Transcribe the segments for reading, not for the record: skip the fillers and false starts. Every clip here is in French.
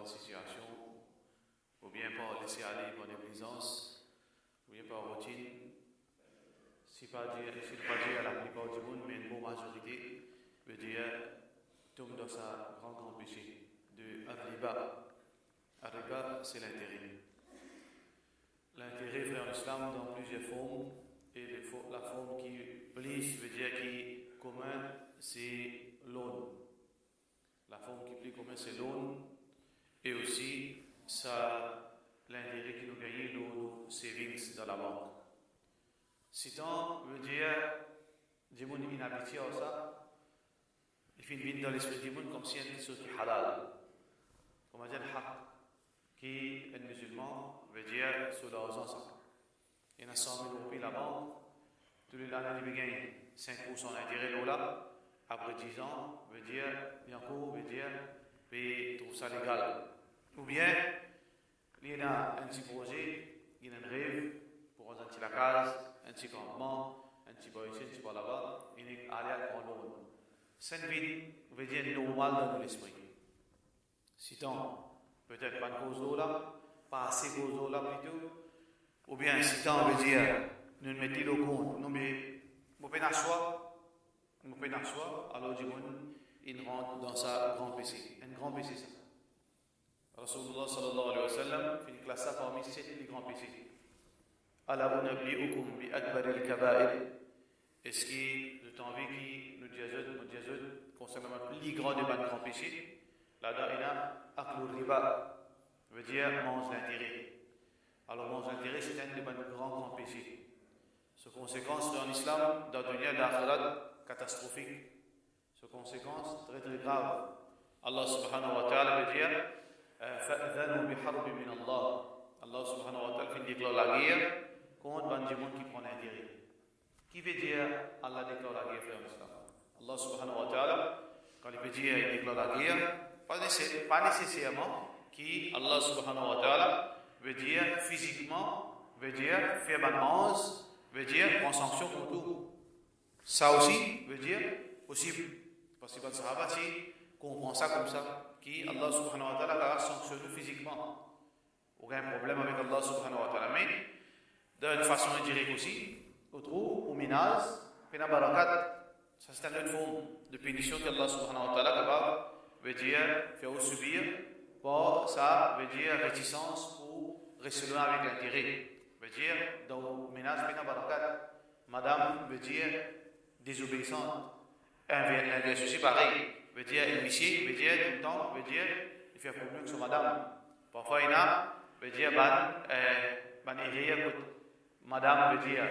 une situation, ou bien par laisser aller par négligence, ou bien par routine, si pas dire à la plupart du monde, mais une bonne majorité, veut dire tombe dans sa grand péché de Arriba. Arriba, c'est l'intérêt. L'intérêt, frère l'islam, dans plusieurs formes, et la forme qui plus veut dire qui est commun, c'est l'aune. La forme qui est plus commune, c'est l'aune, et aussi ça, l'intérêt qui nous gagne nos savings dans la banque. Sinon, veut dire, du monde inhabitué à ça, il fait une vie dans l'esprit du monde comme si il y a quelque chose qui est halal. Comme on dit, le haq, qui est musulman, veut dire sur l'argent ça. Il y a 100 000 roupies la banque, tous les années, il gagne 5% d'intérêt là, après 10 ans, veut dire, bientôt, veut dire, il trouve ça légal. Ou bien, il y a un petit projet, il y a un rêve, pour un petit la case, un petit campement, un petit boy ici, un petit boy là-bas, il est allé à prendre l'eau. Cette vie veut dire normal dans l'esprit. Sinon, peut-être pas une cause d'eau là, pas assez cause d'eau là plutôt, ou bien sinon veut dire, nous mettons le compte, nous mettons pas soi, alors du monde, il rentre dans sa grand PC. Un grand PC ça. Rasulullah sallallahu alayhi wa sallam, il classe ça parmi 7 les grands PC. Ala unabbi'ukum bi akbar al-kaba'ir. Est-ce que nous t'envie qui nous disons concernant le plus grand des grands péchés, là-dedans il y a aklur riba, veut dire mange l'intérêt. Alors mange l'intérêt, c'est un des grands péchés. Ce conséquence en islam, dans le dunya d'akhirat, catastrophique. Ce conséquence très très grave. Allah subhanahu wa ta'ala veut dire fa'adhanu bi harbi min Allah. Allah subhanahu wa ta'ala fait déclare la guerre contre les gens qui prennent l'intérêt. Qui veut dire Allah déclare la guerre, frère l'islam? Allah subhanahu wa ta'ala, quand il veut dire il déclare la guerre, pas nécessairement qui Allah subhanahu wa ta'ala veut dire physiquement, veut dire faire balance, veut dire en sanction contre tout. Ça aussi veut dire possible. Parce que les Sahaba comprennent ça comme ça, qui Allah subhanahu wa ta'ala a sanctionné physiquement. Aucun problème avec Allah subhanahu wa ta'ala. Mais d'une façon indirecte aussi, on trouve au ménage, pena barakat. Ça c'est une autre forme de punition qu'Allah subhanahu wa ta'ala capable veut dire faire subir. Pour ça veut dire réticence pour rester loin avec l'intérêt. Veut dire dans le ménage pena barakat. Madame veut dire désobéissante. Inverse aussi pareil. Veut dire initié, veut dire tout le temps, veut dire il fait problème sur madame. Parfois il y a, veut dire ban erreur. Madame veut dire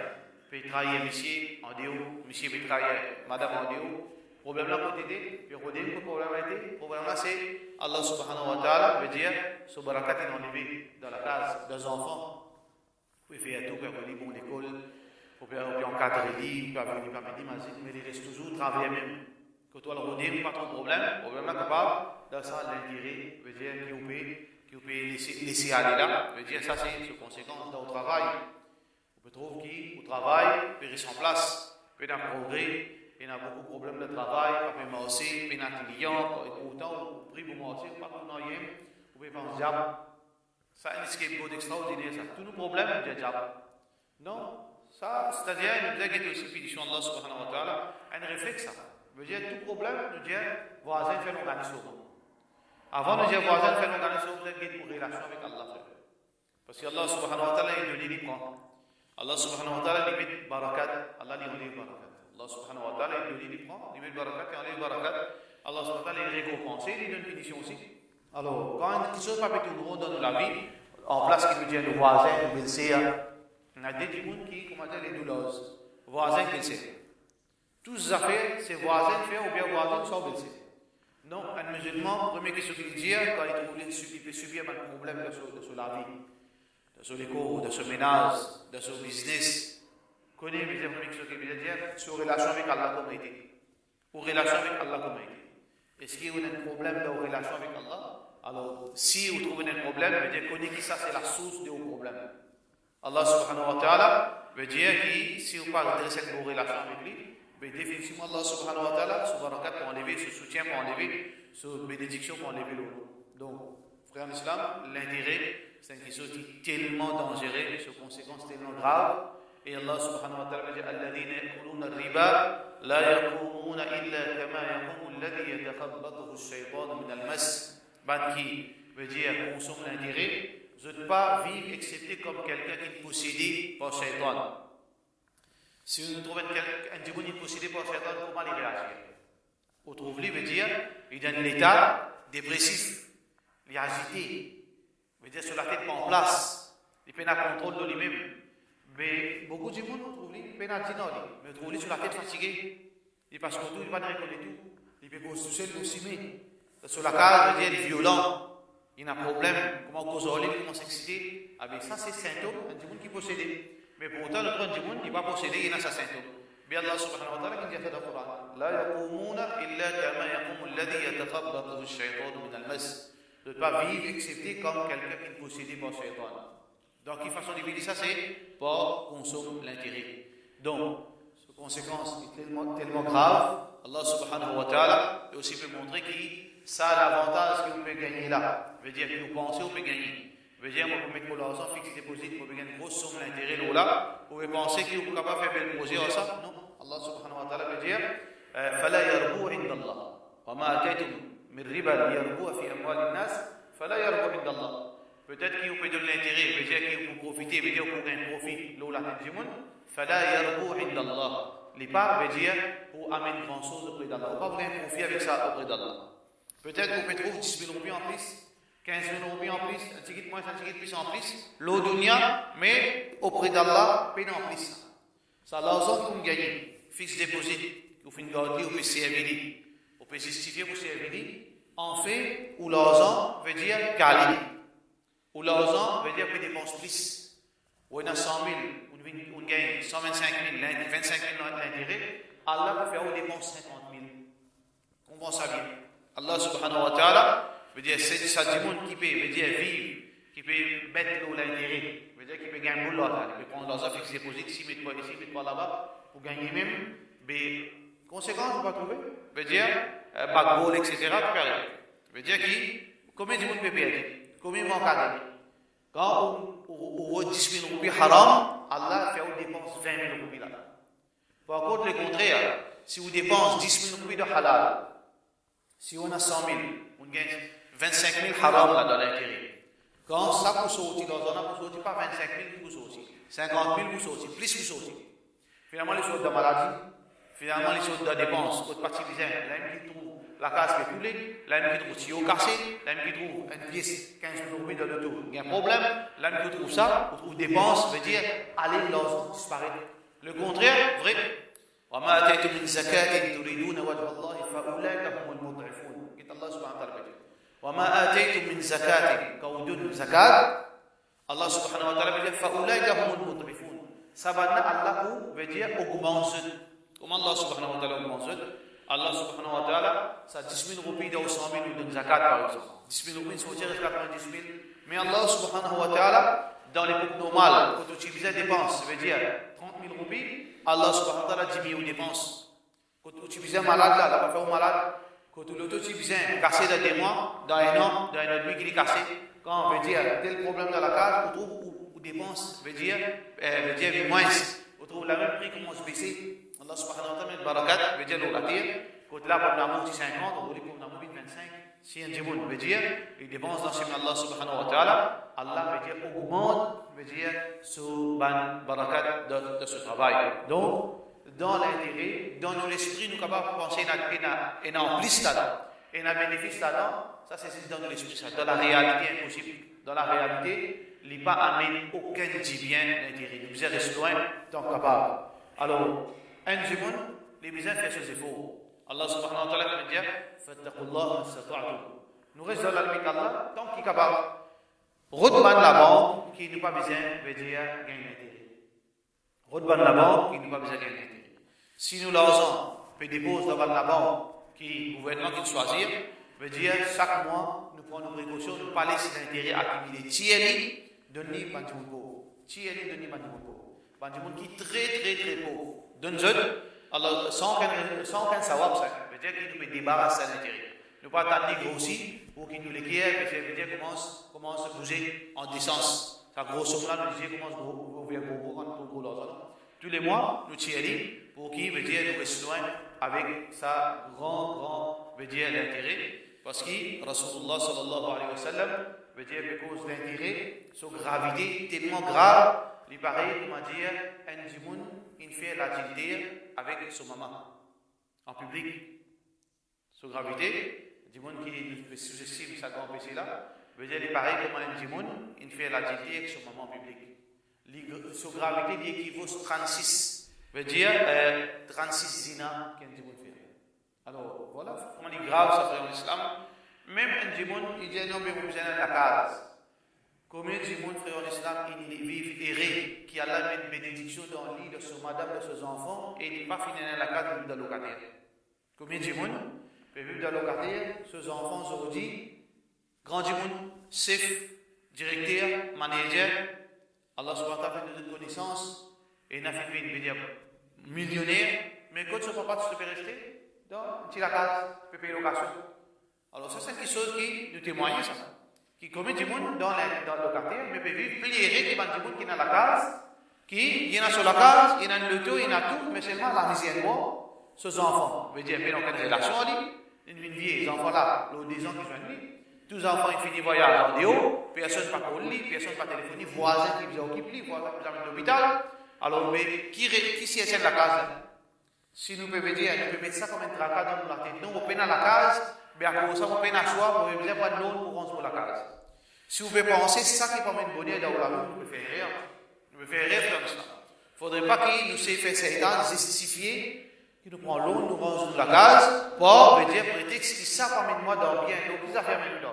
peut trahir monsieur en déo, monsieur peut trahir madame en déo. Problème là pour t'aider, puis redire le problème a été. Problème là c'est Allah subhanahu wa ta'ala veut dire ce barakat est enlevé dans la case des enfants. Vous pouvez faire tout pour aller bon l'école, pour faire encadrer, pour venir par mais il reste toujours travailler même. Que toi le redire, pas trop de problème là capable dans ça l'intérêt veut dire qui vous pouvez laisser aller là, veut dire ça c'est une conséquence dans le travail. On peut trouver qui, au travail, peut rester en place, peut y avoir progrès, il y a beaucoup de problèmes de travail, peut y marcher, peut y avoir des clients, autant, au prix pour marcher, pas pour rien, vous pouvez faire un diable. Ça, c'est un peu extraordinaire, ça. Tous nos problèmes, c'est un diable. Non, ça, c'est-à-dire, il nous dit que c'est punition Allah subhanahu wa ta'ala, un réflexe, ça. Veut dire, tout problème, nous dit, voisin fait l'organisation. Avant de dire voisin fait l'organisation, vous avez une relation avec Allah. Parce que Allah subhanahu wa ta'ala, il nous dit, Allah subhanahu wa ta'ala limite barakat, Allah limite barakat. Allah subhanahu wa ta'ala il limite barakat, il enlève barakat. Allah subhanahu wa ta'ala il récompense, il donne punition aussi. Alors, quand quelque chose pas tout le monde dans la vie, en place qui veut dire le voisin, le belle-sœur, on a des gens qui, comment dire, les douleurs. Voisin, belle-sœur. Toutes ces affaires, c'est voisin faire ou bien voisin sans belle-sœur. Non, un musulman, première question qu'il dit, quand il peut subir un problème sur la vie. De ce l'écho, de ce ménage, de ce business, connaît mes amis ce qui veut dire sur relation avec Allah comme été, ou relation avec Allah comme été. Est-ce qu'il y a un problème de relation avec Allah? Alors, si vous trouvez un problème, veut dire connaît que ça c'est la source du problème. Allah subhanahu wa ta'ala veut dire que si vous parlez de cette relation avec lui, définitivement Allah subhanahu wa ta'ala, ce barakat pour enlever, ce soutien pour enlever, ce bénédiction pour enlever l'eau. Donc, Frère en islam, l'intérêt, c'est une chose qui est tellement dangereuse, ses conséquences tellement graves. Et Allah subhanahu wa ta'ala dit alladhina ya'kuluna ar-riba la yaqumuna illa kama yaqumu alladhi yatakhabbathu ash-shaytanu min al-mas. Ban qui veut dire consomme l'intérêt, je ne pas vivre excepté comme quelqu'un qui est possédé par shaytan. Si on trouve un démon qui est possédé par shaytan, comment il réagit? On trouve lui veut dire il est dans l'état dépressif, il est agité, veut dire sur la tête pas en place, il peine à contrôle de lui-même. Mais beaucoup de gens trouvent lui peine à dire non, mais trouvent lui sur la tête fatigué, il passe pour tout, il ne va pas récolter tout, il peut cause tout seul aussi, mais sur la case, veut dire il est violent. Il y a un problème, comment cause au lit, comment s'exciter, avec ça c'est symptôme, un démon qui est possédé. Mais pour autant, notre démon qui n'est pas possédé, il a sa symptôme. Mais Allah subhanahu wa ta'ala qui dit dans le Coran, la yaqumuna illa kama yaqumu alladhi yatakhabbathu ash-shaytanu min al-mas. De ne pas vivre excepté comme quelqu'un qui est possédé par shaytan. Donc, quelle façon d'éviter ça, c'est pas consommer l'intérêt. Donc, cette conséquence est tellement grave, Allah subhanahu wa ta'ala aussi peut montrer que ça a l'avantage qu'on peut gagner là. Veut dire que nous pensons qu'on peut gagner. Veut dire qu'on peut mettre pour l'argent fixe déposit pour gagner une grosse somme d'intérêt là. Vous pouvez penser qu'on peut capable faire bel projet à ça. Non. Allah subhanahu wa ta'ala veut dire فلا يربو عند الله وما آتيتم من ربا ليربو في أموال الناس فلا يربو عند الله. Peut-être qu'il peut donner l'intérêt, veut dire qu'il peut profiter, veut dire qu'il peut gagner un profit là où la tête du monde. فلا يربو عند الله. Les parts veut dire pour amener grand chose auprès d'Allah. On ne peut pas gagner un profit avec ça auprès d'Allah. Peut-être qu'on peut trouver 10 000 roupies en plus, 15 000 roupies en plus, un ticket moins, un ticket plus en plus, l'eau dunya, mais auprès d'Allah, paye en plus. Ça, l'argent qu'on gagne, fixe déposit, qu'on fait une garantie, on peut servir, on peut justifier pour servir, en fait, où l'argent veut dire calé, où l'argent veut dire qu'on dépense plus. Ou on a 100 000, on gagne 125 000, 25 000 l'intérêt, Allah peut faire une dépense 50 000. Comprends ça bien. Allah subhanahu wa ta'ala veut dire c'est ça du monde qui peut veut dire vivre, qui peut mettre l'eau l'intérêt, veut dire qui peut gagner boulot là, il peut prendre l'argent fixe déposit ici, mettre pas ici, mettre pas là-bas, pour gagner même, mais conséquence on va trouver, veut dire backball, etc. tu peux arriver. Veut dire qui, combien de monde peut perdre, combien manque à gagner. Quand on 10 000 roupies haram, Allah fait une dépense 20 000 roupies là. Par contre le contraire, si vous dépensez 10 000 roupies de halal, si on a 100 000, on gagne 25 000 haram là dans l'intérêt. Quand ça vous sortir dans un an, vous sortez pas 25 000 vous sortez, 50 000 vous sortez, plus vous sortez. Finalement, les sortes de maladie, finalement, les sortes de dépenses, votre partisan, là, qui trouve la case qui est coulée, là, qui trouve tuyau cassé, là, qui trouve une pièce 15 000 roupies dans le tout. Il y a un problème, là, qui trouve ça, vous trouvez dépenses, veut dire, allez, l'argent disparaît. Le contraire, vrai. وما آتيتم من زكاة تريدون وجه الله فأولئك هم المضعفون. قلت الله سبحانه وتعالى وما آتيتم من زكاة كودون زكاة الله سبحانه وتعالى فأولئك هم المضعفون. سبحانه الله veut dire augmente. Comme Allah subhanahu wa ta'ala augmente, Allah subhanahu wa ta'ala ça 10 000 roupies dans 100 000 de zakat par exemple. 10 000 roupies sont tirées jusqu'à 90 000. Mais Allah subhanahu wa ta'ala dans l'époque normale, quand tu faisais dépenses, veut dire 30 000 roupies. Allah subhanahu wa ta'ala diminue aux dépenses. Quand tu viens malade là, là, faire malade. Quand tu viens cassé dans des mois, dans un an, dans un autre qui est cassé. Quand on veut dire tel problème dans la case, on trouve où dépenses, veut dire moins. On trouve la même prix commence à baisser. Allah subhanahu wa ta'ala met barakat, veut dire l'eau la terre. Quand là, pour l'amour de 50, on voulait pour l'amour de 25. Si un démon veut dire, il dépense dans ce chemin Allah subhanahu wa ta'ala, Allah veut dire augmente, veut dire sous ban barakat de ce travail. Donc, dans l'intérêt, dans l'esprit, nous sommes capables de penser et en plus là-dedans, et en bénéfice là-dedans, ça c'est dans l'esprit, ça. Dans la réalité, impossible. Dans la réalité, il n'y a pas amené aucun bien l'intérêt. Nous sommes restés loin, tant capable. Alors, un démon, les besoins font ses efforts. Allah subhanahu wa ta'ala veut dire fattaqullaha mastata'tum. Nous restons dans la limite d'Allah tant qu'il est capable. Redban la banque qui n'a pas besoin veut dire gagner l'intérêt. Redban la banque qui n'a pas besoin de gagner l'intérêt. Si nous l'argent peut déposer dans la banque qui est le gouvernement qui nous choisit, veut dire chaque mois nous prenons nos précautions, nous parlons de l'intérêt accumulé. Tieni donne Bandimungo. Tieni donne Bandimungo. Bandimungo qui est très pauvre. Donne alors, sans qu'un sawab, ça veut dire qu'il nous peut débarrasser de l'intérêt. Nous ne pouvons pas attendre grossir pour qu'il nous l'équipe, et veut dire commence à bouger en décence. Sa grosse somme là, nous disons commence à ouvrir gros l'argent. Tous les mois, nous tirons pour qu'il veut dire nous restons loin avec sa grand veut dire l'intérêt. Parce que Rasulullah sallallahu alayhi wa sallam veut dire que cause d'intérêt, sa gravité tellement grave, il paraît, comment dire, un djimoun, il fait la gildir avec son maman en public. Sa gravité, le djimoun qui sous-estime sa grande péché là, veut dire, il paraît comme un djimoun, il fait la gildir avec son maman en public. Sa gravité, il équivaut à 36, veut dire 36 zina qu'un djimoun fait. Alors voilà comment il est grave ça fait en islam. Même un djimoun, il dit non, mais vous besoin de la case. Combien de djimoun frère en islam, ils vivent errés, qui Allah met une bénédiction dans le lit de son madame, de ses enfants, et il n'est pas fini dans la case, il vit dans le locataire. Combien de djimoun peuvent vivre dans le locataire, ses enfants se dit, grand djimoun, chef, directeur, manager, Allah subhanahu wa ta'ala fait de connaissances, et il a fait une vie millionnaire, mais quand son papa tu peux rester dans la case, tu peux payer location. Alors ça c'est quelque chose qui nous témoigne ça. Qui commet du monde dans le locataire, mais peut vivre plié qui va du monde qui est dans la case, qui est sur la case, il y a l'auto, il y a tout, mais seulement la misère moi, ses enfants. Veut dire, mais dans quelle relation il une vie, les enfants là, les 10 ans qui sont lui, tous les enfants ils finissent voyage en déo, personne pas pour lui, personne pas téléphoner, voisin qui vous occupe lui, voisin qui vous amène à l'hôpital. Alors, mais qui s'y est de la case? Si nous pouvons dire, nous pouvons mettre ça comme un tracas dans la tête. Nous, on peine à la case, mais à cause de ça, on peine à soi, pour ne pas de l'autre pour rentrer pour la case. Si vous pouvez penser, c'est ça qui permet de bonheur dans la vie, nous pouvons faire rire. Nous pouvons faire rire comme ça. Il ne faudrait pas qu'il nous ait fait Satan justifier, qu'il nous prend l'autre, nous range la case, pour dire, prétexte que ça permet de moi dans bien, donc ils affaires même dans.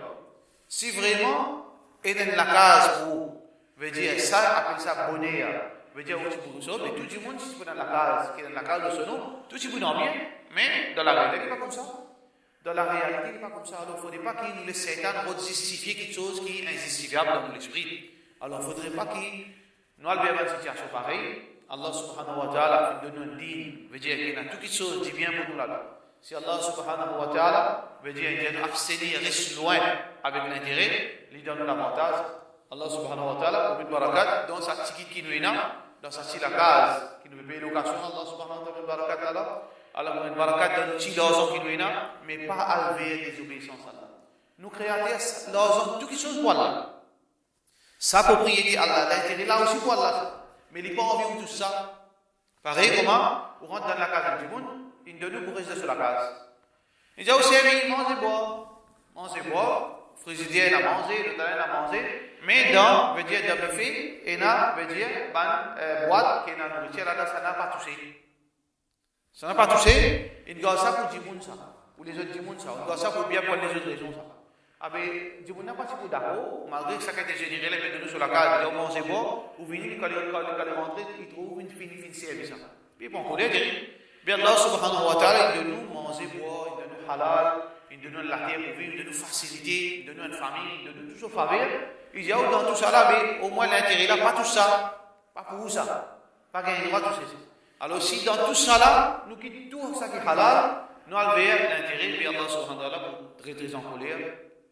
Si vraiment, il est dans la case pour, veut dire, ça, appelle ça bonheur. Veut dire, mais tout le monde, si tu es dans la case, qui est dans la case de ce nom, tout le monde en bien, mais dans la réalité, il n'est pas comme ça. Dans la réalité, il n'est pas comme ça. Alors, il ne faudrait pas qu'il nous laisse Satan justifier quelque chose qui est injustifiable dans l'esprit. Alors, il ne faudrait pas qu'il nous ait une situation pareille. Allah subhanahu wa ta'ala fait de nous un digne, veut dire qu'il y a toute chose qui vient pour nous là. Si Allah subhanahu wa ta'ala veut dire qu'il nous abstenir, reste loin avec l'intérêt, il donne l'avantage. Allah subhanahu wa ta'ala, pour une barakat, dans sa ticket qui nous est là, dans sa la case qui nous paye location, Allah subhanahu wa ta'ala, barakat là, Allah pour une barakat dans le petit l'argent qui nous est là, mais pas à lever des obéissances à Allah. Nous créateurs, l'argent, toutes les choses pour Allah. Sa propriété Allah, l'intérêt là aussi pour Allah. Mais il n'est pas envie de tout ça. Pareil, comment? On rentre dans la case du monde, il donne nous pour rester sur la case. Il dit aussi, mangez boire, frigidaire a mangé, le talent a mangé, mais dans, veut dire, dans le buffet, et là, veut dire, boîte, qui est dans la nourriture, là, ça n'a pas touché. Ça n'a pas touché, il doit ça pour Djimoun, ça. Pour les autres Djimoun, ça. Il doit ça pour bien pour les autres raisons, ça. Ah ben, Djimoun n'a pas si pour d'accord, malgré que ça a été généré, les mettre nous sur la case, ils ont mangé boire, ou venir, quand ils rentrent, ils trouvent une fine service, ça. Puis bon, pour les dire, bien Allah subhanahu wa ta'ala, il donne nous manger, boire, il donne nous halal, il donne nous la terre pour vivre, il donne nous facilité, il donne nous une famille, il donne nous toujours faveur. Il dit, dans tout ça là, mais au moins l'intérêt là, pas tout ça, pas pour vous ça, pas gagner droit tout ça. Alors si dans tout ça là, nous quittons tout ça qui est halal, nous allons vers l'intérêt, puis Allah subhanahu wa ta'ala pour très en colère,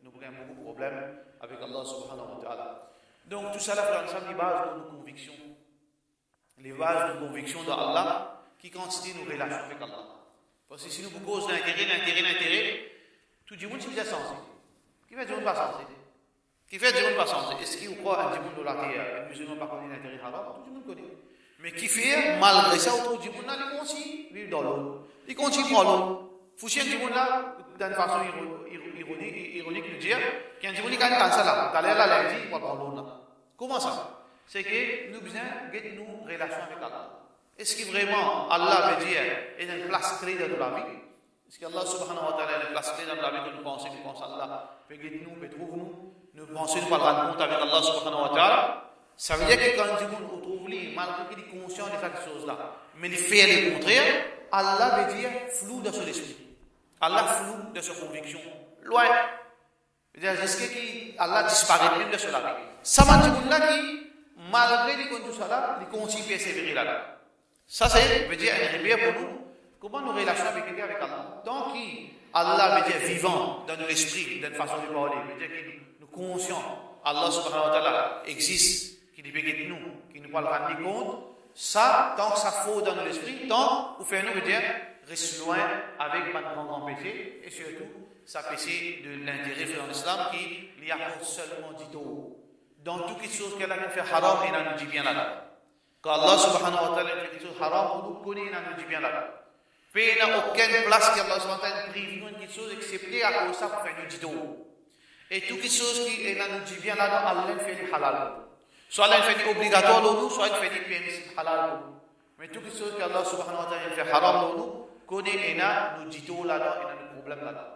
nous avons beaucoup de problèmes avec Allah subhanahu wa ta'ala. Donc tout ça là, frère, c'est les bases de nos convictions. Les bases de nos convictions dans Allah qui constituent nos relations avec Allah. Parce que si nous cause l'intérêt, tout le monde est censé. Qui fait du monde pas censé? Qui fait du monde pas censé? Est-ce qu'il croit à du monde de la terre? Les musulmans pas connaissent l'intérêt halal? Tout le monde connaît. Mais qui fait, malgré ça, autour du monde là, il continue vivre dans l'eau. Il continue prendre l'eau. Foucher du monde là, d'une façon ironique, de dire qu'il y a un du monde qui gagne ça là. T'as l'air là, lundi, il va prendre l'eau là. Comment ça? C'est que nous besoin de nos relations avec Allah. Est-ce que vraiment Allah veut dire il y a une place clé dans la vie? Est-ce qu'Allah subhanahu wa ta'ala a une place clé dans la vie que nous pensons à Allah? Peut guide-nous, peut trouve-nous. Nous pensons nous parler de compte avec Allah subhanahu wa ta'ala. Ça veut dire que quand Dieu nous trouve lui, malgré qu'il est conscient de cette chose-là, mais il fait le contraire, Allah veut dire flou dans son esprit. Allah flou de sa conviction. Loin. Est-ce que Allah disparaît même de cela? Ça m'a dit qui, malgré les conditions là, il continue à persévérer là. Ça, veut dire un repère pour nous. Comment nous relations avec Allah? Donc, Allah veut dire vivant dans l'esprit, dans la façon de parler, veut dire que nous conscients, Allah subhanahu wa ta'ala existe, qui nous bénit nous, qui nous parle rendre compte, ça, tant que ça faut dans l'esprit, tant, ou faire nous veut dire, reste loin avec un grand péché, et surtout, ça péché de l'intérêt dans l'islam qui lui apporte seulement du tout. Dans toutes les choses qu'elle a fait haram, il nous dit bien là. Quand Allah subhanahu wa ta'ala fait quelque chose haram, on nous connaît, il nous dit bien là. Mais il n'y a aucune place qu'Allah subhanahu wa ta'ala prive nous quelque chose excepté à cause de ça pour faire nous du tout. Et toutes les choses qui nous dit bien là, Allah fait du halal. Soit il fait du obligatoire pour nous, soit il fait du permissible halal pour nous. Mais toutes les choses qu'Allah subhanahu wa ta'ala fait haram pour nous, connaît et nous dit tout là-dedans, il y a un problème là-dedans.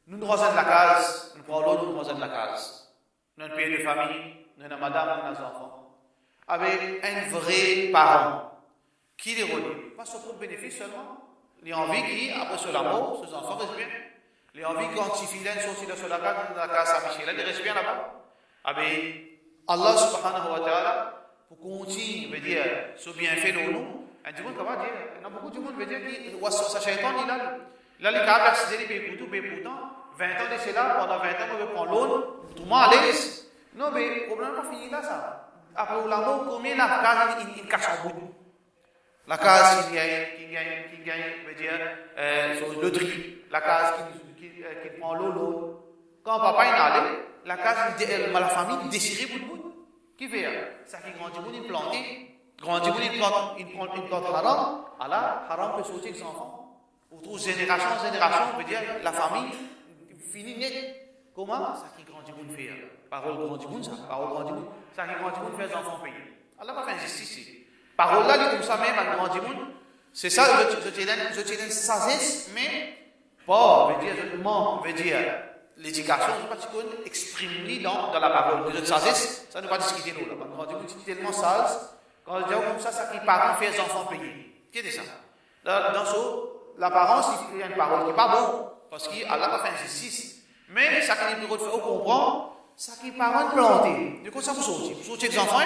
Nous nous de la case, nous parlons nous de la case. Nous avons un père de famille, nous avons madame, nous avons enfants. Avec un vrai parent qui les relie. Pas son propre bénéfice seulement. Il a envie qui, après son amour, ses enfants restent bien. Il a envie quand si fidèles sont dans la case Saint-Michel, ils restent bien là-bas. Avec Allah subhanahu wa ta'ala, pour continuer, veut dire, ce bienfait de nous, un du monde, comment dire, il y a beaucoup de monde, veut dire, sa shaitan, il a les capacités de payer pour tout, mais pourtant, 20 ans de cela, pendant 20 ans, on veut prendre l'autre, tout le monde à l'aise. Non, mais le problème n'est pas fini là, ça. Après l'amour, combien la case, il cache en bout. La case qui gagne, veut dire, sur le tri. La case qui prend l'autre. Quand papa est allé, la case, la famille déchirée pour le bout. Qui fait ça qui grandit, il plante. Grandit, il plante haram. Alors, haram peut sortir des enfants. Pour toute génération, veut dire, la famille finit net. Comment ça qui grandit, il fait. Parole grandit, ça. Parole grandit, ça qui grandit, il fait des enfants payer. Allah va faire injustice. Parole là, comme ça même, un grandit, c'est ça, je te donne sagesse, mais pas, veut dire, l'éducation, je ne sais pas si on exprime dans la parole. De sagesse, ça ne va pas discuter nous. Un grandit, c'est tellement sage, quand on dit comme ça qui parent fait des enfants payer. Qu'est-ce que c'est ça? Dans l'apparence, il y a une parole qui n'est pas bonne, parce qu'Allah va faire injustice. Mais ça qui est plus on comprend, ça qui est parent planté. Du coup, ça vous sortit. Vous sortez des enfants,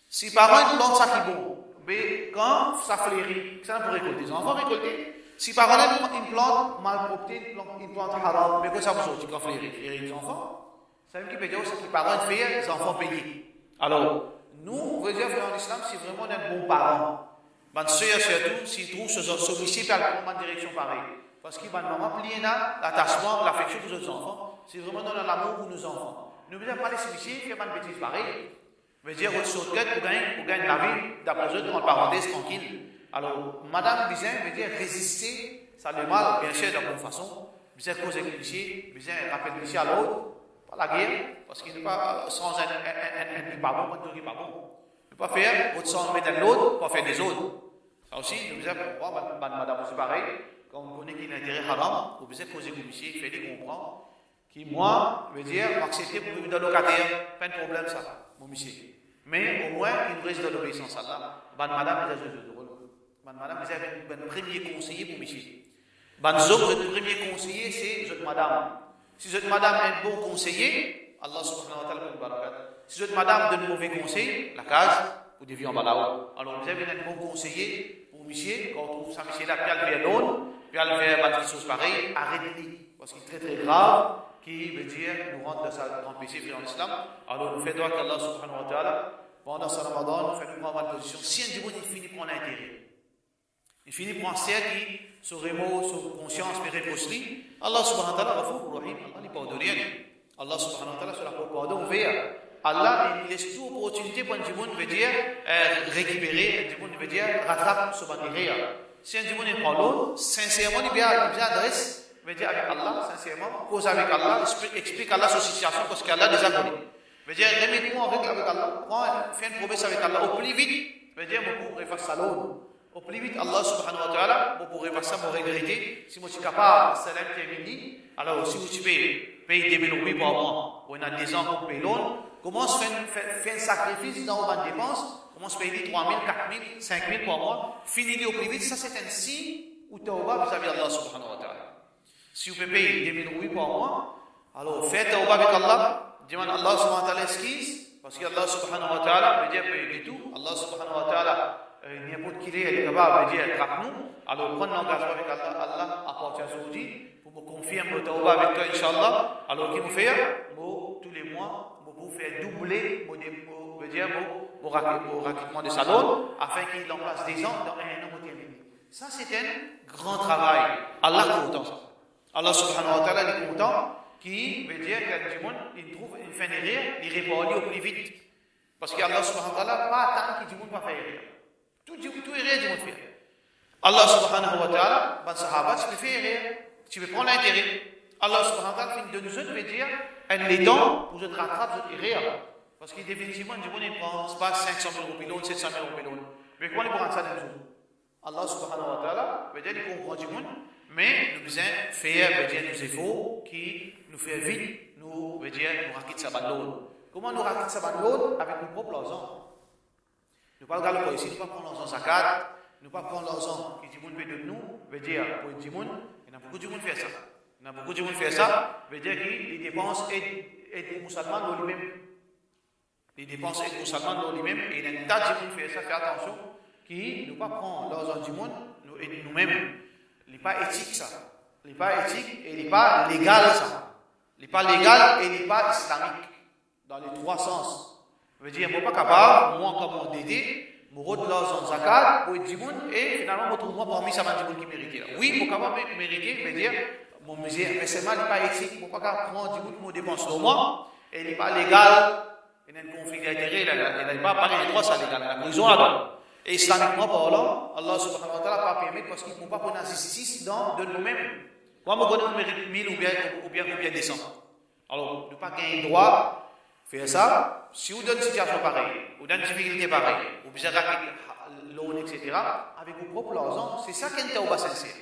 si parents plantent ça qui est bon, mais quand ça fleurit, ça ne peut récolter. Les enfants récolter. Si parents une plante mal proptée, une plante haram, mais quand ça vous sortit, quand fleurit les enfants, ça veut dire que ça qui parents fait, les enfants payés. Alors, nous, on veut dire en islam, c'est vraiment un bon parent. Ben, surtout, s'il trouve ce monsieur dans la direction pareille. Parce qu'il va nous plier l'attachement, l'affection pour nos enfants. C'est vraiment dans l'amour pour nos enfants. Nous ne pouvons pas laisser monsieur faire une bêtise pareille. Veut dire, votre sauvegarde pour gagner la vie, d'après eux, en parenthèse, tranquille. Alors, Madame Bizin veut dire résister, ça le mal, bien sûr, de la bonne façon. Bizin cause avec monsieur, Bizin rappelle monsieur à l'autre, pas la guerre, parce qu'il n'est pas sans un pas bon, un truc pas bon. Ne pas faire, votre sang mettre dans l'autre, pas faire des autres. Ça aussi, nous disons, Madame, c'est pareil. Quand on connaît qu'il a intérêt haram, vous pouvez causer avec monsieur, il fait comprendre. Qui, moi, veut dire, accepter pour vivre dans le locataire, pas de problème, ça, mon monsieur. Mais au moins, il nous reste dans l'obéissance à Allah. Madame, vous avez un premier conseiller pour monsieur. Votre premier conseiller, c'est votre madame. Si votre madame est un bon conseiller, Allah subhanahu wa ta'ala peut barakat. Si votre madame donne un mauvais conseil, la case, vous devez en balaou. Alors, vous avez un bon conseiller pour monsieur, quand on trouve ça, monsieur là, puis elle fait l'autre, puis elle fait des choses pareilles, arrêtez-les. Parce qu'il est très très grave. Qui veut dire nous rendre dans sa grand péché en islam. Alors nous faisons droit qu'Allah subhanahu wa ta'ala, pendant ce Ramadan, nous faisons prendre une position. Si un démon, il finit par l'intérêt, il finit par un qui, sur remords, sur conscience, mais réposserie, Allah subhanahu wa ta'ala, Rafour Rahim, Allah n'est pas ordonné. Allah subhanahu wa ta'ala, sur la pardon ouvert. Allah, il laisse toute opportunité pour un démon, veut dire récupérer, un démon, veut dire rattraper ce bandit. Si un démon, il prend l'autre, sincèrement, il vient adresse. Veut dire avec Allah, sincèrement, cause avec Allah, explique Allah sa situation parce qu'Allah déjà connaît. Veut dire, remets-moi en règle avec Allah, fais une promesse avec Allah au plus vite. Veut dire, vous pourrez faire ça l'autre. Au plus vite, Allah subhanahu wa ta'ala, vous pourrez faire ça, vous regretter. Si vous êtes capable, c'est là qui est midi. Alors, si vous payez 2000 roupies par mois, ou on a 10 ans pour payer l'autre, commence à faire un sacrifice dans vos dépenses, commence à payer 3 000, 4 000, 5 000 par mois, finissez au plus vite. Ça, c'est un signe où tawbah vis-à-vis d'Allah subhanahu wa ta'ala. Si vous pouvez payer 2000 roupies par mois, alors faites tawbah avec Allah, demandez à Allah subhanahu wa ta'ala excuse, parce qu'Allah subhanahu wa ta'ala veut dire payer tout. Allah subhanahu wa ta'ala n'importe qui est capable de dire attrape nous, alors prendre l'engagement avec Allah, Allah apporte à Saoudi pour me confirmer le tawba avec toi, Inch'Allah. Alors, qu'il me fait, tous les mois, pour faire doubler mon racquettement de salon, afin qu'il en passe des ans dans un an terminé. Ça, c'est un grand travail. Allah est content. Allah subhanahu wa ta'ala est content, qui veut dire qu'il trouve une fin de rire, il répond au plus vite. Parce qu'Allah subhanahu wa ta'ala pas attendre qu'il dit pas faire rire. Tout est rire du monde faire. Allah subhanahu wa ta'ala, ben sahaba, tu peux faire rire, tu peux prendre l'intérêt. Allah subhanahu wa ta'ala, de nous autres, veut dire, les dents, pour te rattraper, pour te rire. Parce que définitivement, du monde, il ne pense pas 500 000 roupies, 700 000 roupies. Mais comment il prend ça de nous? Allah subhanahu wa ta'ala, veut dire, il comprend du monde, mais nous besoin faire, veut dire, nous efforts qui nous fait vite, nous, veut dire, nous raquette sa bande. Comment nous raquette sa bande? Avec nos propres argent. Nous ne parlons pas ici, nous ne pas prendre l'argent zakat, nous ne pas prendre l'argent qui dit monde peut de nous, veut dire, pour du monde, il y a beaucoup de monde qui fait ça. Il y a beaucoup de monde qui fait ça, veut dire que les dépenses aident les musulmans dans lui-même. Les dépenses aident les musulmans dans lui-même, et il y a un tas de monde qui fait ça, fais attention, qui ne pas prendre l'argent du monde, nous aider nous-mêmes. Il n'est pas éthique ça. Il n'est pas éthique et il n'est pas légal ça. Il n'est pas légal et il n'est pas islamique. Dans les trois sens. Ça veut dire, je ne suis pas capable, moi comme mon dédé, je rôde l'argent zakat pour être du monde et finalement, je trouve moi parmi ça va du monde qui mérite. Oui, je suis capable de mériter, veut dire, mon musée, mais c'est mal, il n'est pas éthique, je ne suis pas capable de prendre du monde, je dépense sur moi, et il n'est pas légal, il y a un conflit d'intérêt, il n'est pas pareil, droit, ça légal, la prison là-dedans. Et islamiquement parlant, Allah subhanahu wa ta'ala n'a pas permis parce qu'il ne peut pas prendre la justice de nous-mêmes. Moi, je connais, on mérite 1000 ou bien des 100. Alors, nous n'avons pas gagné droit faire ça. Si vous donnez une situation pareille, ou dans une difficulté pareille, ou bien l'eau, etc., avec vos propres argent, c'est ça qui est un sincère.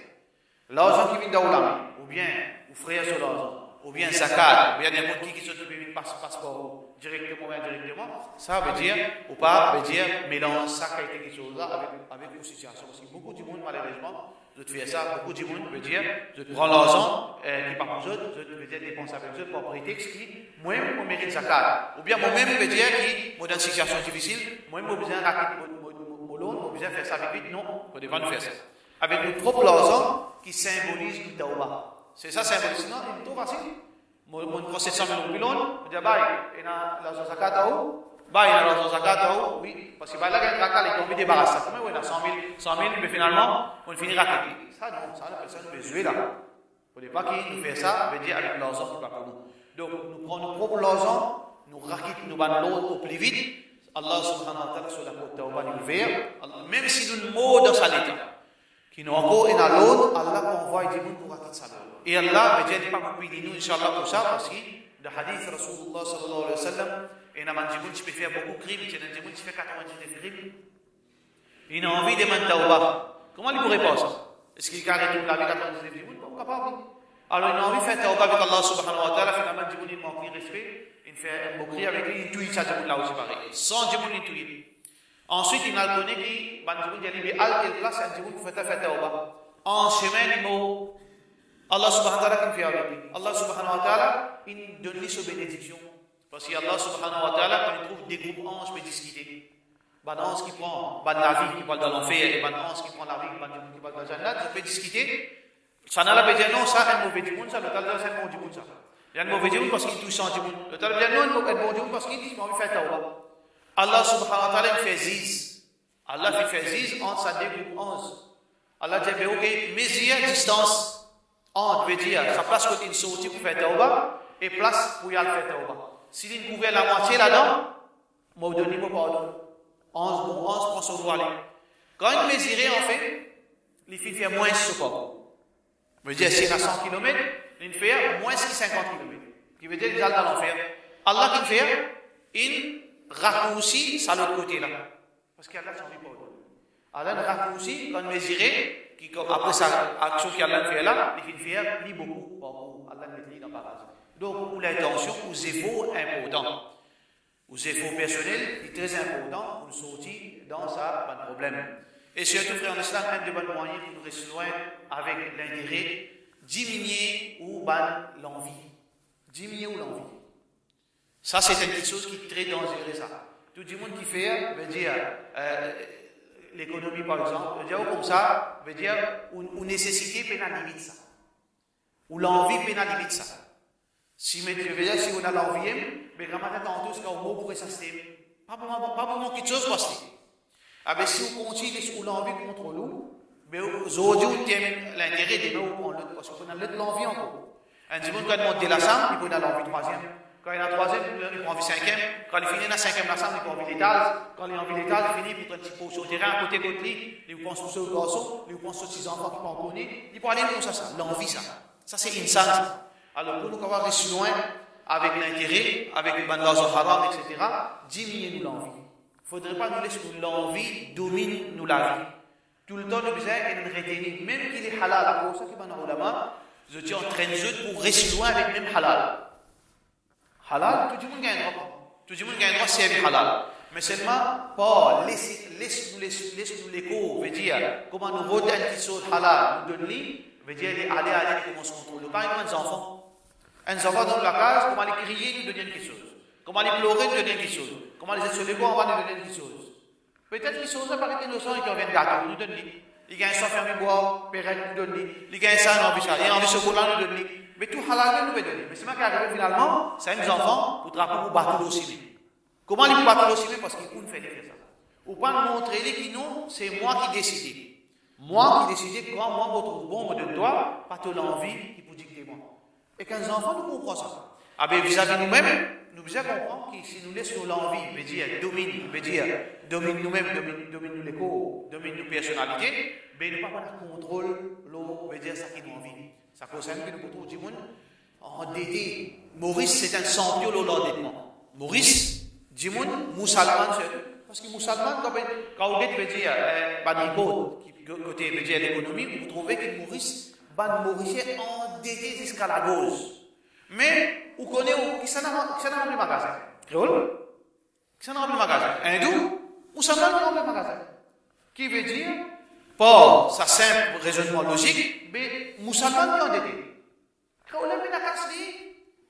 L'argent qui vient d'Aoulam, ou bien vous frères sur l'argent, ou bien zakat, ou bien n'importe qui se trouve une passeport directement ou indirectement, ça veut dire, ou pas, veut dire, mélange ça qui a été quelque chose là avec vos situations. Parce que beaucoup de monde, malheureusement, je te fais ça, beaucoup de monde veut dire, je te prends l'argent, qui part pour eux, je te veux dire dépenser avec eux pour prétexte qui, moi-même, je mérite zakat. Ou bien moi-même, veut dire, qui, moi, dans une situation difficile, moi-même, je besoin de mon loan, je besoin de faire ça avec lui, non, on ne peut pas faire ça. Avec nos propres argent qui symbolise le tawba. C'est ça, symbolise, non, il est trop facile. Moi, je 700 000 roupies, je dis, il y a l'argent zakat où? Il y a l'argent zakat où? Oui, parce que là, il y a un zakat qui est débarrassé. Comment il y a 100 000, mais finalement, on finit raqueté. Ça, non, ça, la personne peut jouer là. Il ne faut pas qu'il nous fait ça, veut dire avec l'argent qui n'est pas pour nous. Donc, nous prenons nos propres argent, nous raquettons, nous battons l'autre au plus vite. Allah subhanahu wa ta'ala, sur la côte tawba, nous ouvert. Même si nous mourons dans sa l'état, qui nous encore et dans l'autre, Allah envoie des gens pour raqueter ça. Et Allah, veut dire, pas pour payer nous, Inch'Allah, pour ça, parce que le hadith Rasulullah sallallahu alayhi wa sallam, et dans un monde qui peut faire beaucoup de crimes, il y a un monde qui fait 99 crimes. Il a envie de demander tawba. Comment il pourrait pas ça? Est-ce qu'il carré toute la vie 99 crimes? Pas capable. Alors il a envie de faire tawba avec Allah subhanahu wa ta'ala, finalement, il manque de respect, il fait un moquerie avec lui, il touille ça, du monde là aussi pareil. Sans du monde, il touille. Ensuite, il a connu qu'il y a des altes places, il a dit qu'il fait tawba. En chemin, il m'a Allah subhanahu wa ta'ala qui fait avec lui. Allah subhanahu wa ta'ala, il donne ses bénédictions. Parce que Allah subhanahu wa ta'ala, quand il trouve des groupes anges, peut discuter. Ban ange qui prend la vie, qui parle de l'enfer, et ban ange qui prend la vie, qui parle de la jannat, il peut discuter. Ça n'a pas dit non, ça c'est un mauvais du monde, ça, le tal c'est un bon du monde, ça. Il y a un mauvais du monde parce qu'il touche sans du monde. Le tal dit non, il y a un bon du monde parce qu'il dit qu'il a envie de faire tawba. Allah subhanahu wa ta'ala, il fait ziz. Allah fait ziz entre sa deux groupes anges. Allah dit, mais ok, mesure distance. On veut dire, ça place côté une sortie pour faire tawba et place pour y aller faire tawba. S'il y a couvert la moitié là-dedans, moi, je donne mon pardon. 11 prend son droit aller. Quand il mesure, en fait, il fait moins ce pas. Je veux dire, s'il y a 100 km, il fait moins que 50 km. Qui veut dire qu'il est dans l'enfer. Allah qui fait, il raccourcit ça l'autre côté là. Parce qu'Allah s'en fait pas. Allah raccourcit quand il mesure. Après sa action qu'Allah fait là, il fait faire ni beaucoup. Allah met dans le paradis. Donc, pour l'intention, aux efforts importants. Aux efforts personnels, c'est très important pour sortir dans ça, pas de problème. Et surtout, frère en islam, un des bons moyens pour nous rester loin avec l'intérêt, diminuer ou l'envie. Diminuer ou l'envie. Ça, c'est une petite chose qui est très dangereuse. Ça. Tout le monde qui fait, veut dire, l'économie par exemple, je veux dire comme ça, veut dire ou nécessité pénalise ça. Ou l'envie pénalise ça. Si je veux dire si on a l'envie, mais quand on tantôt ce qu'on mot pour rester. Pas pour quelque chose parce que si on continue sur l'envie contre nous, mais aujourd'hui on termine l'intérêt de nous prendre l'autre parce qu'on a l'envie encore. Un dimanche quand on monte la chambre, il prend l'envie troisième. Quand il a troisième, il prend envie cinquième. Quand il finit la cinquième la chambre, il prend envie l'étage. Quand il a envie l'étage, il finit pour un petit peu sur le terrain à côté de lui. Il prend sur le garçon, il prend sur ses enfants qui prend connaître. Il prend aller comme ça, l'envie ça. Ça c'est insane. Alors pour nous avoir réussi loin avec l'intérêt, avec le bandage haram, etc., diminuer nous l'envie. Il ne faudrait pas nous laisser que l'envie domine nous la vie. Tout le temps, nous besoin de retenir, même qu'il est halal, pour ça qui est dans l'ulama, je suis en train de pour rester loin avec même halal. Halal, tout le monde gagne droit. Tout le monde gagne droit, c'est halal. Mais seulement, pas laisse-nous les cours, veut dire, comment nous voter une petite chose halal, nous donner, veut dire, aller, comment se contrôler. Quand il y a des enfants, un enfant dans la case, comment les crier, nous donner quelque chose. Comment les pleurer, nous donner quelque chose. Comment les être sur les bois, on va nous donner quelque chose. Peut-être qu'ils sont pas innocents et qu'ils viennent gâteau, nous donner. Il gagne ça, fermer bois, pérenne, nous donner. Il gagne ça, nous envie ça. Il envie chocolat, nous donner. Mais tout halal, nous donner. Mais c'est moi qui arrive finalement, c'est un enfant pour drapeau pour battre l'ossime. Comment ils battre l'ossime? Parce qu'ils ont fait ça. Ou pas montrer qu'ils non, c'est moi qui décide. Moi qui décide quand moi, votre bon de toi, pas tout l'envie qui vous dicter moi. Et qu'un enfant nous comprend ça. Ah ben vis-à-vis nous-mêmes, nous devons comprendre que si nous laissons l'envie, veut dire domine nous-mêmes, domine nous les corps, domine nos personnalités, mais nous pas prendre contrôle, l'eau, veut dire ça qui nous envie. Ça concerne que nous pouvons dire endetté. Maurice c'est un champion de l'endettement. Maurice, Dimoun, Moussalman, parce que Moussalman, quand vous veut dire côté veut dire l'économie, vous trouvez que Maurice, Mauricien endetté jusqu'à la gauche. Mais, vous connaissez qui s'en a rempli le magasin? Créole? Qui s'en a rempli le magasin? Hindou? Ou ça n'a rempli le magasin? Qui veut dire, par sa simple raisonnement logique, mais Moussalman qui est endetté. Créole, il n'a qu'à se dire.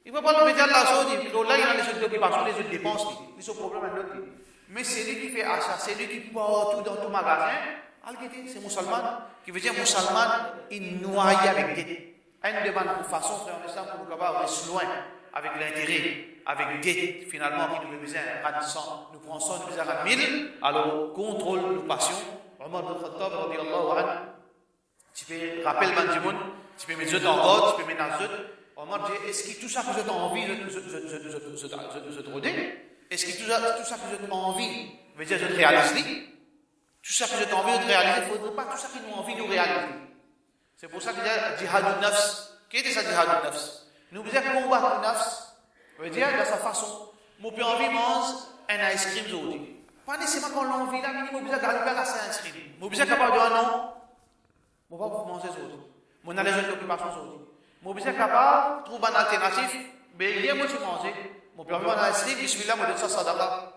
Il ne peut pas le dire la chose, Créole, il a les autres occupations, les autres dépenses, les autres problèmes à l'autre. Mais c'est lui qui fait achat, c'est lui qui porte tout dans tout magasin. C'est Moussalman, qui veut dire Moussalman, il noie avec dette. Une de bonnes façons, frère, on est pour nous capables de rester loin avec l'intérêt, avec dette, finalement, qui nous besoin de 100, nous prenons 100, nous besoin de 1000, alors contrôle nos passions. Omar bin Khattab, radiyallahu anhu, tu peux rappeler le monde, tu peux mettre en ordre, tu peux mettre dans autres. Omar dit, est-ce que tout ça que vous avez envie de te roder? Est-ce que tout ça que vous avez envie, veut dire, de réaliser? Tout ça que vous avez envie de réaliser, il ne faudrait pas tout ça qui nous envie de réaliser. C'est pour ça qu'il y a jihad nafs. Qu'est-ce que c'est jihad nafs? Nous devons combattre le nafs. Ça veut dire de sa façon. Mon plus envie mange un ice cream aujourd'hui. Pas nécessairement quand l'envie là, mais nous devons garder la ice cream. Nous devons capable de dire non. Je ne vais pas manger aujourd'hui. Je n'ai les occupations aujourd'hui. Nous devons capable de trouver une alternative. Mais il y a moi qui manger. Mon plus envie manger un ice cream, bismillah, je donne ça sadaqa.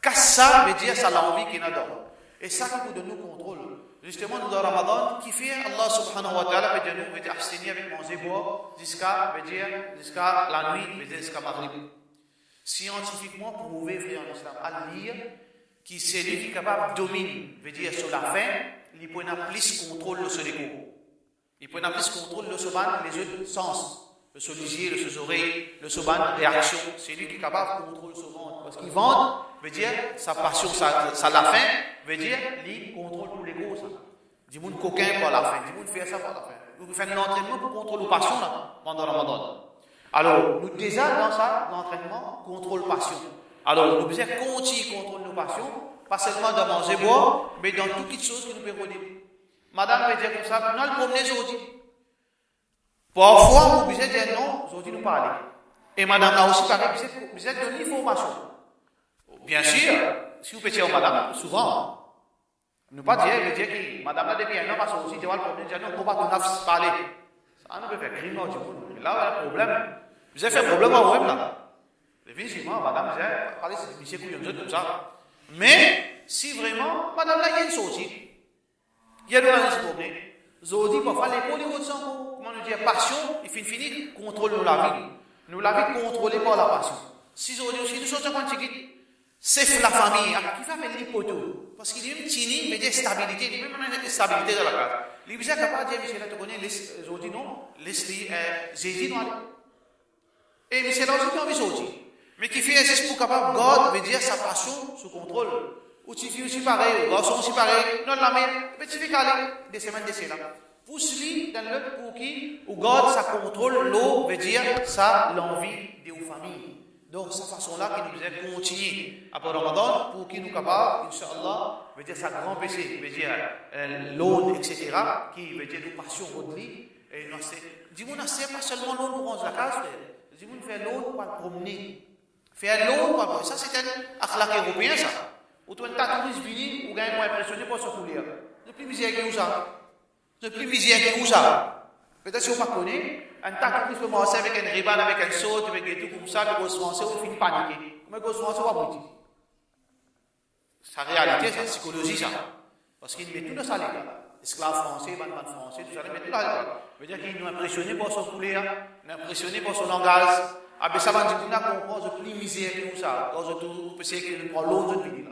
Qu'est-ce ça veut dire ça l'envie qui n'a d'or. Et ça qui nous donne contrôle. Justement, nous dans Ramadan, qui fait Allah subhanahu wa ta'ala veut dire nous, veut dire abstenir avec manger, boire, jusqu'à la nuit, veut dire jusqu'à Maghrib. Scientifiquement prouvé, frère en islam, à lire, qui c'est lui qui est capable de dominer, veut dire sur la faim, il peut avoir plus contrôle sur les corps. Il peut avoir plus contrôle sur les autres sens, le sur les yeux, le sur les oreilles, le sur la réaction. C'est lui qui est capable de contrôler son ventre. Parce qu'il vend, veut dire sa passion, sa la faim, veut dire il contrôle tous les gros. Du monde coquin par la faim, du monde fait ça par la faim. Nous faisons un entraînement pour contrôler nos passions pendant le Ramadan. Alors, nous déjà dans ça, l'entraînement, contrôle passion. Alors, nous devons continuer à contrôler nos passions, pas seulement de manger, boire, mais dans toutes les choses qui nous permettent. Madame veut dire comme ça, nous allons promener aujourd'hui. Parfois, vous devez dire non, aujourd'hui nous parlons. Et madame là aussi, pareil, vous êtes donné l'information. Bien sûr, si vous pétiez au madame, souvent, ne pas dire que madame là, depuis un an, parce que aussi, tu vas le problème, dire non, on ne peut pas parler. Ça ne peut faire crime du monde. Là, il y a un problème. Vous avez fait un problème à vous-même là. Effectivement, madame, vous avez parlé, c'est monsieur Couillon, comme ça. Mais, si vraiment, madame là, il y a une sortie, il y a de la problème. Zodi, parfois, les pots, les autres sont, comment nous dire, passion, il finit, contrôle nous la vie. Nous la vie contrôlée par la passion. Si Zodi aussi, nous sommes en C'est la famille qui va mettre les poteaux. Parce qu'il y a une petite veut dire stabilité, il y a même une stabilité dans la case. Les gens capables de dire, monsieur, là, tu connais les autres, non? Les Zézi, non? Et monsieur, là, aussi, on veut sortir. Mais qui fait juste pour capable, God veut dire sa passion sous contrôle. Ou tu fais aussi pareil, ou garçon aussi pareil, non, la mère, mais tu fais caler des semaines, là. Pousse-lui dans le pour qui, ou God, ça contrôle l'eau, veut dire ça, l'envie de la famille. Donc, cette façon-là, qui nous faisait continuer après Ramadan, pour qu'il nous capable, Inch'Allah, veut dire ça grand péché, veut dire l'aune, etc., qui veut dire nous passions au lit. Et nous, dis-moi, c'est pas seulement l'aune pour rendre la case, frère. Dis-moi, faire l'aune pour le promener. Faire l'aune pour le. Ça, c'est un akhlaq européen, ça. Ou tu as un touriste venu, ou gagne moins impressionné pour se couler. C'est plus misère que ça. C'est plus misère que ça. Peut-être si on ne connaît pas, un tas de plus commencer avec un riban, avec un saut, avec des trucs comme ça, les gosses français, on finit paniquer. Mais les gosses français, on va mourir. C'est la réalité, c'est la psychologie, ça. Parce qu'ils mettent tout dans ça, les gars. Esclaves français, bandes français, tout ça, ils mettent tout dans ça. Ça veut dire qu'ils nous impressionnés par son couleur, nous impressionnés par son langage. Ah, ben ça va dire qu'on a compris plus misère que ça. Quand on peut essayer que nous prenons l'autre de vie.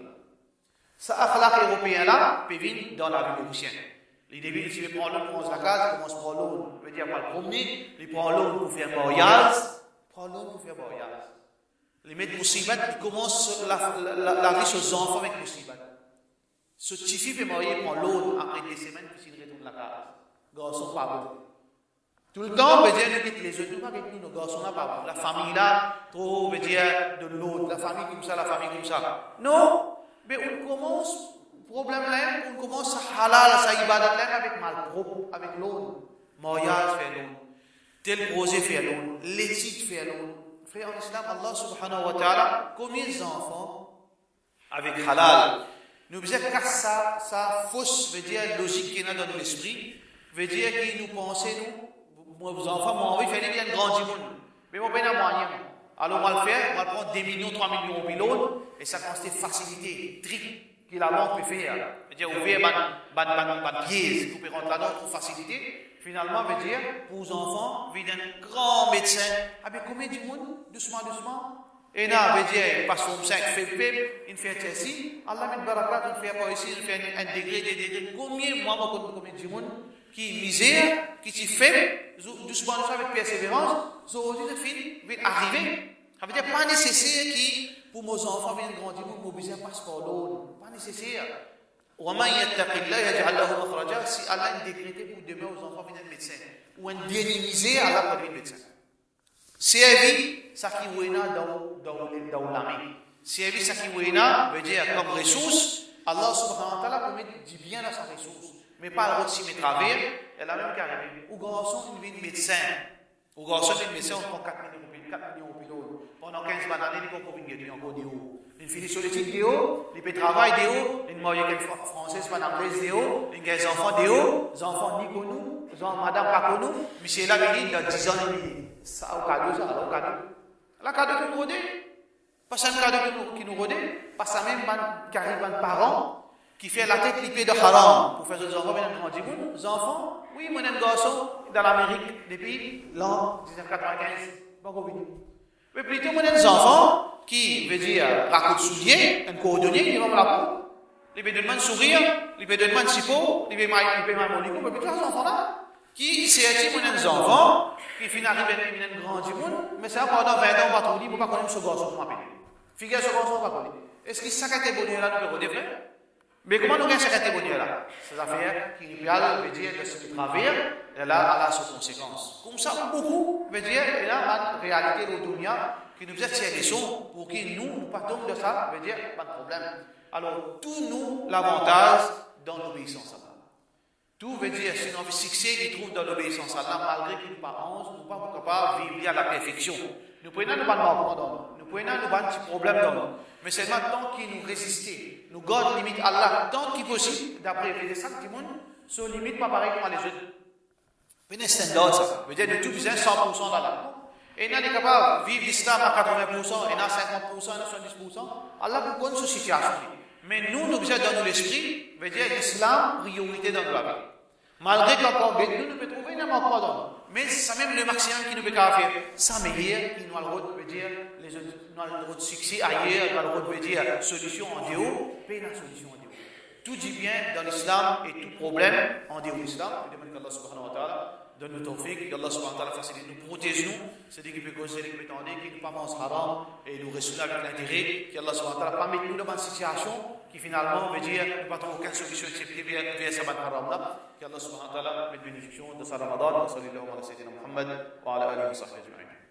Ça, akhlaq européen là, peut venir dans la vie mauricienne. Les débuts, si je prends l'eau pour la case, commence à prendre l'eau, veut dire pas le promener, il prend l'eau pour faire mariage, prend l'eau pour faire mariage. Les mettre musibat, ils commencent la vie aux enfants avec musibat. Ce petit fille peut marier, prend l'eau après des semaines, puis il retourne la case. Garçon pas bon. Tout le temps, veut dire, les autres, nous pas avec nous, nos garçons là pas bon. La famille là, trop, veut dire, de l'autre, la famille comme ça, la famille comme ça. Non, mais on commence. Problème là, on commence à halal, sa ibadat là avec malpropre, avec l'eau. Mariage fait l'eau. Tel projet fait l'eau. L'éthique fait l'eau. Frère en islam, Allah subhanahu wa ta'ala, combien d'enfants avec halal? Nous disons que ça fausse, veut dire logique qui est dans l'esprit, veut dire que nous pensons, nos enfants m'ont envie de faire bien grand monde. Mais on va bien moyen. Alors on va le faire, on va prendre 2 millions, 3 millions au pilote, et ça consiste facilité, trick. Que la banque peut faire, veut dire ouvrir une pièce pour rentrer là-dedans pour faciliter. Finalement, veut dire pour les enfants, vient un grand médecin. Ah bien, combien de monde, doucement, doucement. Et là, veut dire, il passe comme 5, fait pep, il fait ici. Allah met barakat, il fait pas ici, il fait un degré, des degrés. Combien, moi, combien de monde qui misère, qui s'y fait, doucement, avec persévérance, ça aussi, fini, va arriver. Ça veut dire pas nécessaire qui, pour nos enfants, viennent grandir, pour mobiliser un passeport d'eau. Pas nécessaire. Si Allah a décrété pour demain aux enfants venir médecin, ou un dénimisé, Allah va devenir médecin. Servi, ça qui est dans la main. Servi, ça qui est veut dire comme ressource, Allah subhanahu wa ta'ala peut mettre du bien dans sa ressource. Mais pas le rôle de travers, elle a même carré. Ou garçon, il vient médecin. Ou garçon, il vient médecin, on prend 4 millions au pilote. Pendant 15 années, il faut venir encore des hauts. Il finit sur l'étude des hauts, il peut travailler des hauts, il marie avec une française, pas d'anglaise des hauts, il a des enfants des hauts, les enfants ni connus, madame pas connue, monsieur là, il a 10 ans et demi. Ça, au cadeau, ça, au cadeau. La cadeau qui nous rodait, pas ça, un cadeau qui nous rodait, pas ça même qui arrive un parent qui fait la tête lipée de haram pour faire des enfants, les enfants, oui, moi, un garçon dans l'Amérique depuis l'an 1995, pas revenu. Mais plutôt, moi, des enfants qui veut dire raconte soulier, un cordonnier qui va me la peau. Il veut demander sourire, il veut demander sipo, il veut m'amolico, mais plutôt ces enfants-là, qui c'est des enfants qui finissent arriver à un grand monde, mais c'est pendant 20 ans, on va trouver, on ne peut pas connaître ce garçon pour m'appeler. Figure ce garçon, on va connaître. Est-ce que ça a été bonheur là, nous pouvons frère? Mais comment nous avons ça a été bonheur là? Ces affaires qui veut dire de ce qui travers, elle a ses conséquences. Comme ça, beaucoup veut dire, il y a une réalité de dunya qui nous faisait ces leçons pour que nous partons de ça, veut dire, pas de problème. Alors, tout nous, l'avantage dans l'obéissance à Allah. Tout veut dire, si notre succès, il trouve dans l'obéissance à Allah, malgré qu'il nous parle, nous ne sommes pas capables de vivre à la perfection. Nous prenons nos manquements dans nous, nous prenons nos petits problèmes dans nous. Mais c'est maintenant qu'il nous résiste, nous gardons limite Allah tant qu'il possible, d'après les sacs du monde, sont limite pas pareil comme les autres. Prenez standard, ça veut dire de tout besoin 100% d'Allah. Et nous sommes capables de vivre l'islam à 80%, et à 50%, à 70%. Allah vous connaît cette situation. Mais nous, nous besoin dans l'esprit, veut dire l'islam, priorité dans la vie. Malgré qu'encore nous peut trouver n'importe quoi dans nous. Mais ça même le maximum qui nous peut faire. Ça meilleur qui nous a le droit de dire, les autres, nous a le droit de succès ailleurs, nous a le droit de dire solution en Dieu, paye la solution en Dieu. Tout dit bien dans l'islam et tout problème en Dieu l'islam. Je demande qu'Allah subhanahu wa ta'ala donne nous tawfiq, qu'Allah subhanahu wa ta'ala facilite, nous protège nous, c'est dit qu'il peut causer, qu'il peut tendre, qu'il ne peut pas manger haram et nous rester avec l'intérêt, qu'Allah subhanahu wa ta'ala pas mettre nous dans une situation qui finalement veut dire nous n'avons aucune solution acceptée via sa bonne haram là, qu'Allah subhanahu wa ta'ala mette bénédiction de sa Ramadan, wa sallallahu ala sayyidina Muhammad wa ala alihi wa sahbihi ajma'in.